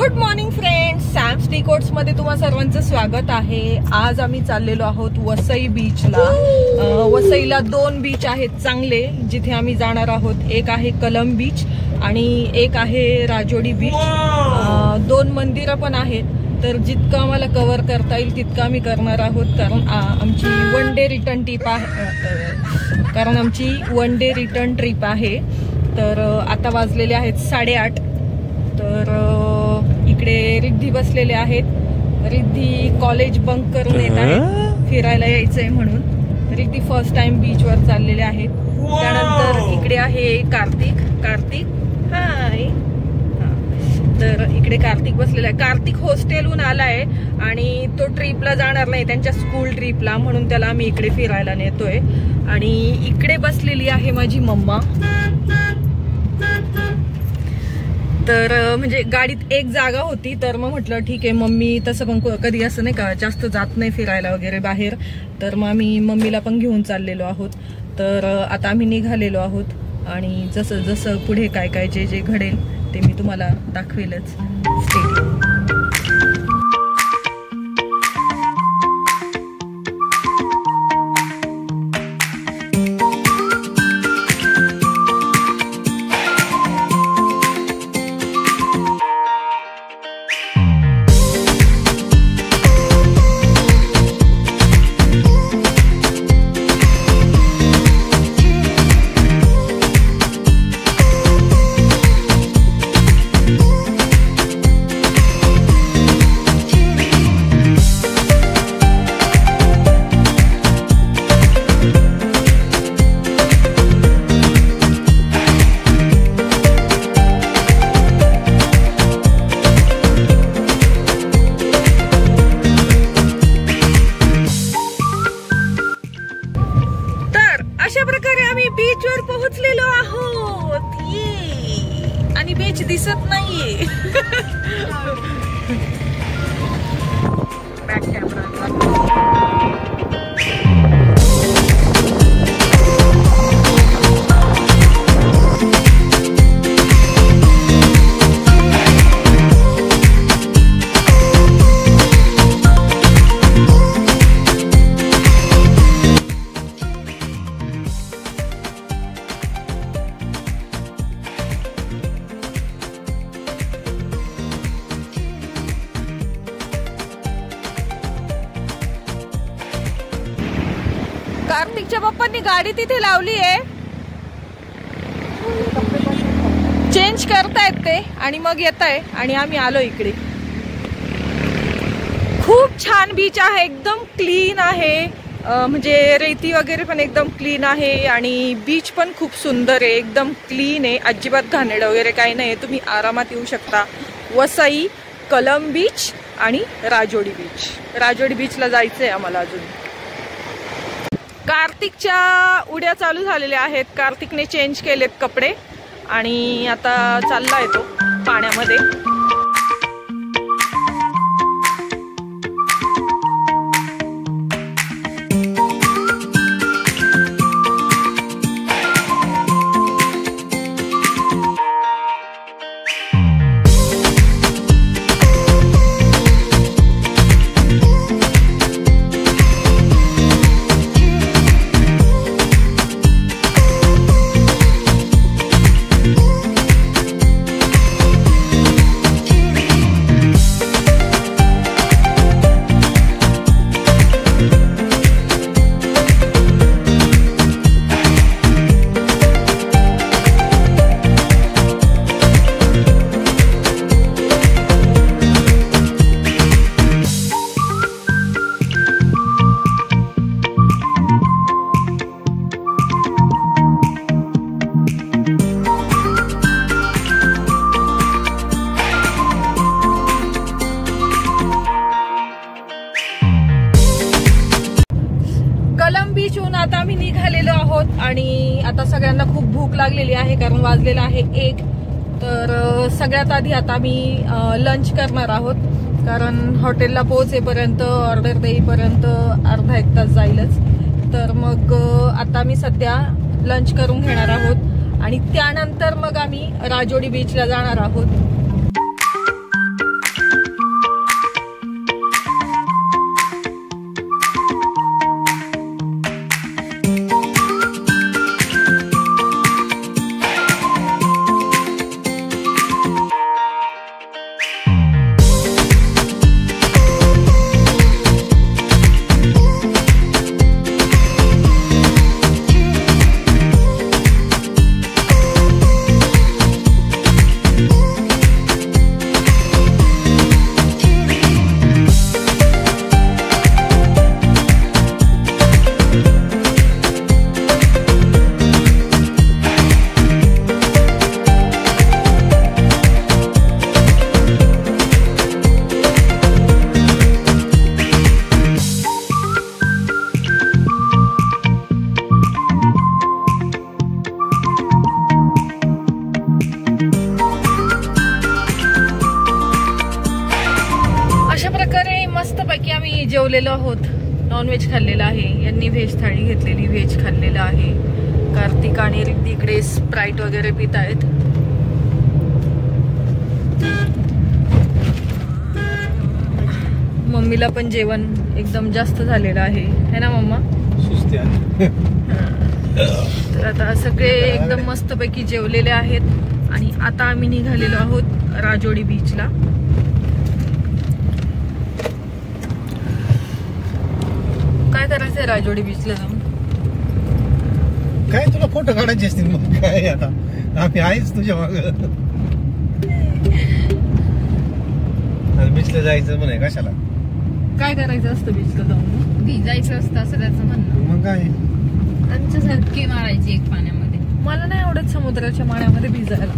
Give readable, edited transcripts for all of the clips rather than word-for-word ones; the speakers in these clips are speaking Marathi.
Good morning friends, Sam's T quotes मध्ये तुम्हा सर्वांचं स्वागत आहे। आज आम्ही चाललेलो आहोत वसई बीचला। वसईला 2 बीच आहेत चांगले जिथे आम्ही जाणार आहोत। एक आहे कलम बीच आणि एक आहे राजोडी बीच। 2 मंदिरं पण आहेत, तर जितकं आम्हाला कव्हर करता येईल तितकं आम्ही करणार आहोत, कारण आमची वन डे रिटर्न ट्रिप आहे। तर आता वाजलेले आहेत 8:30। तर इकडे रिद्धी बसलेले आहेत। रिद्धी कॉलेज बंक करून येत आहे, फिरायला यायचंय म्हणून। रिद्धी फर्स्ट टाइम बीचवर चाललेले आहेत। त्यानंतर इकडे आहे कार्तिक हाय। तर इकडे कार्तिक बसलेला आहे। कार्तिक हॉस्टेलहून आलाय आणि तो ट्रिपला जाणार नाही, त्यांच्या स्कूल ट्रिपला, म्हणून त्याला आम्ही इकडे फिरायला नेतोय। आणि इकडे बसलेली आहे माझी मम्मा। तर म्हणजे गाडीत एक जागा होती, तर मग म्हटलं ठीक आहे, मम्मी तसं पण कधी असं नाही का जास्त जात नाही फिरायला वगैरे बाहेर, तर मग आम्ही मम्मीला पण घेऊन चाललेलो आहोत। तर आता आम्ही निघालेलो आहोत आणि जसं जसं पुढे काय काय जे घडेल ते मी तुम्हाला दाखवेलच। Stay tune. अशा प्रकारे आम्ही बीचवर पोहोचलेलो आहोत। आणि बीच दिसत नाहीये। Back camera. कार्तिकच्या पप्पांनी गाडी तिथे लावली आहे, चेंज करतायत ते आणि मग येत आहे। आणि आम्ही आलो इकडे। खूप छान बीच आहे, एकदम क्लीन आहे, म्हणजे रेती वगैरे पण एकदम क्लीन आहे आणि बीच पण खूप सुंदर आहे, एकदम क्लीन आहे, अजिबात घाणेरडं वगैरे काही नाही। तुम्ही आरामात येऊ शकता। वसई, कलम बीच आणि राजोडी बीच। राजोडी बीचला जायचंय आम्हाला अजून। कार्तिकच्या उड्या चालू झालेल्या आहेत। कार्तिकने चेंज केलेत कपडे आणि आता चाललाय तो पाण्यामध्ये। बीचहून आता आम्ही निघालेलो आहोत आणि आता सगळ्यांना खूप भूक लागलेली आहे, कारण वाजलेला आहे 1। तर सगळ्यात आधी आता आम्ही लंच करणार आहोत, कारण हॉटेलला पोहोचेपर्यंत, ऑर्डर देईपर्यंत अर्धा 1 तास जाईलच। तर मग आता मी सध्या लंच करून घेणार आहोत आणि त्यानंतर मग आम्ही राजोडी बीचला जाणार आहोत। आम्ही जेवलेलो आहोत, नॉनव्हेज खाल्लेलं आहे. यांनी व्हेज थाळी घेतलेली, व्हेज खाल्लेलं आहे. कार्तिक आणि रिद्धी इकडे स्प्राईट वगैरे पित आहेत. मम्मीला पण जेवण एकदम जास्त झालेलं आहे ना मम्मा? तर आता सगळे एकदम मस्तपैकी जेवलेले आहेत आणि आता आम्ही निघालेलो आहोत राजोडी बीचला. काय करायचंय राजोडी बीचला जाऊन? काय तुला फोटो काढायचे असतील मग काय, आता आम्ही आहेच तुझ्या माग. बीचला जायचं म्हणे, कशाला? काय करायचं असतं बीचला जाऊन? भिजायचं असतं असं त्याचं म्हणणं. मग काय आमच्यासारखी मारायची एक पाण्यामध्ये. मला नाही आवडत समुद्राच्या पाण्यामध्ये भिजायला.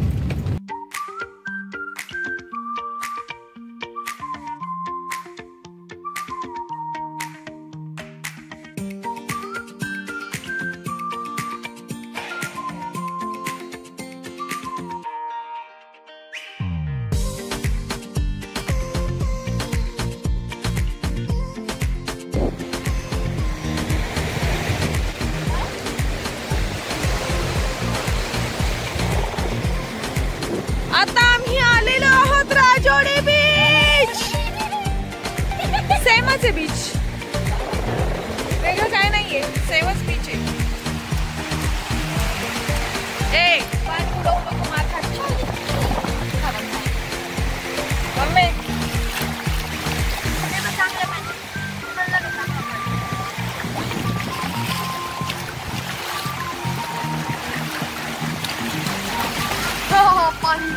आता आम्ही आलेलो आहोत राजोडी बीच. सेमच आहे बीच, वेगळं काय नाहीये, सेमच बीच आहे. ए पाणी उडवू नको, मार खात. मम्मी हो पाणी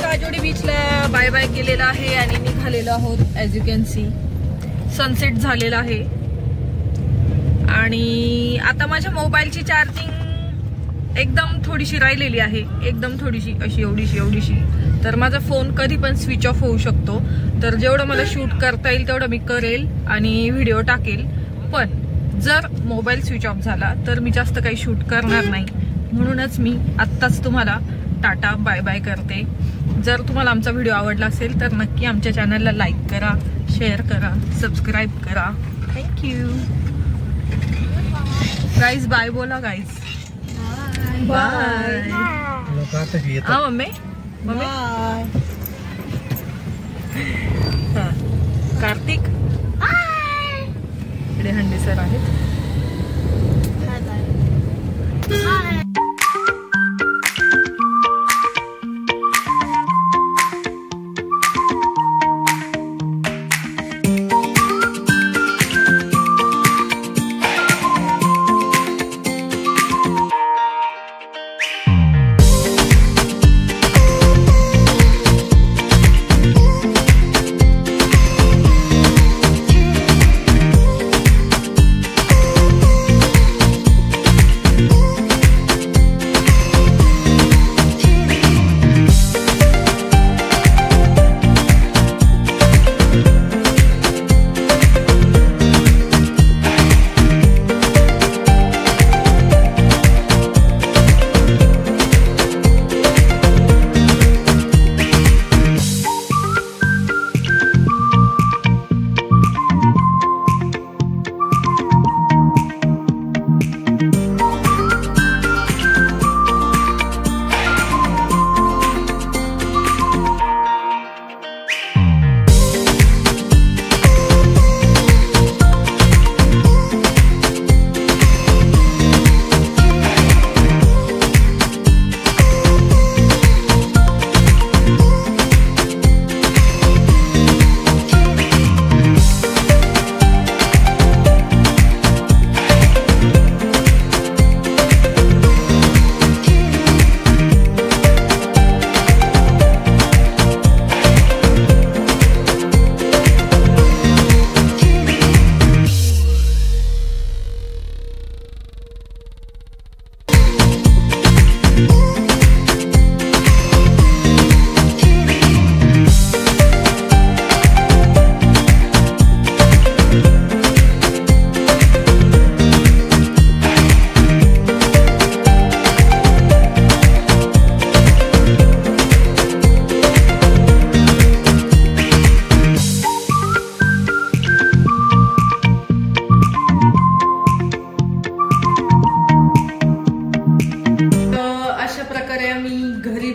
राजोडी बीचला बाय बाय केलेला आहे आणि निघालेलो आहोत. As you can see sunset झालेला आहे आणि आता माझ्या मोबाईलची चार्जिंग एकदम थोडीशी राहिलेली आहे, एकदम थोडीशी, अशी एवढीशी. तर माझा फोन कधी पण स्विच ऑफ होऊ शकतो. तर जेवढं मला शूट करता येईल तेवढं मी करेल आणि व्हिडिओ टाकेल. पण जर मोबाईल स्विच ऑफ झाला तर मी जास्त काही शूट करणार नाही. म्हणूनच मी आत्ताच तुम्हाला टाटा बाय बाय करते. जर तुम्हाला आमचा व्हिडिओ आवडला असेल तर नक्की आमच्या चॅनलला लाईक करा, शेअर करा, सबस्क्राईब करा. Thank you guys. बाय बोला गाईज. बाय. हा मम्मी, मम्मी हा कार्तिक इकडे हंडे सर आहेत.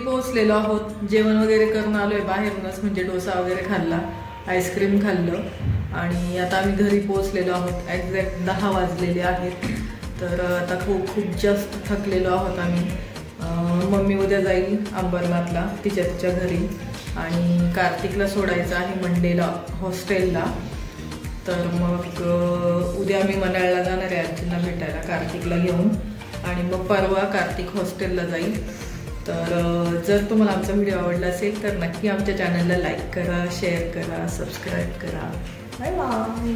पोहोचलेलो आहोत. जेवण वगैरे करून आलोय बाहेरूनच, म्हणजे डोसा वगैरे खाल्ला, आईस्क्रीम खाल्लं आणि आता आम्ही घरी पोहोचलेलो आहोत. एक्झॅक्ट 10 वाजलेले आहेत. तर आता खूप जास्त थकलेलो आहोत आम्ही. मम्मी उद्या जाईल अंबरनाथला तिच्या घरी आणि कार्तिकला सोडायचं आहे मंडेला हॉस्टेलला. तर मग उद्या आम्ही मनाळला जाणार आहे आजींना भेटायला कार्तिकला घेऊन आणि मग परवा कार्तिक हॉस्टेलला जाईल. तर जर तुम्हाला आमचा व्हिडिओ आवडला असेल तर नक्की आमच्या चॅनलला लाईक करा, शेअर करा, सबस्क्राईब करा. Bye bye.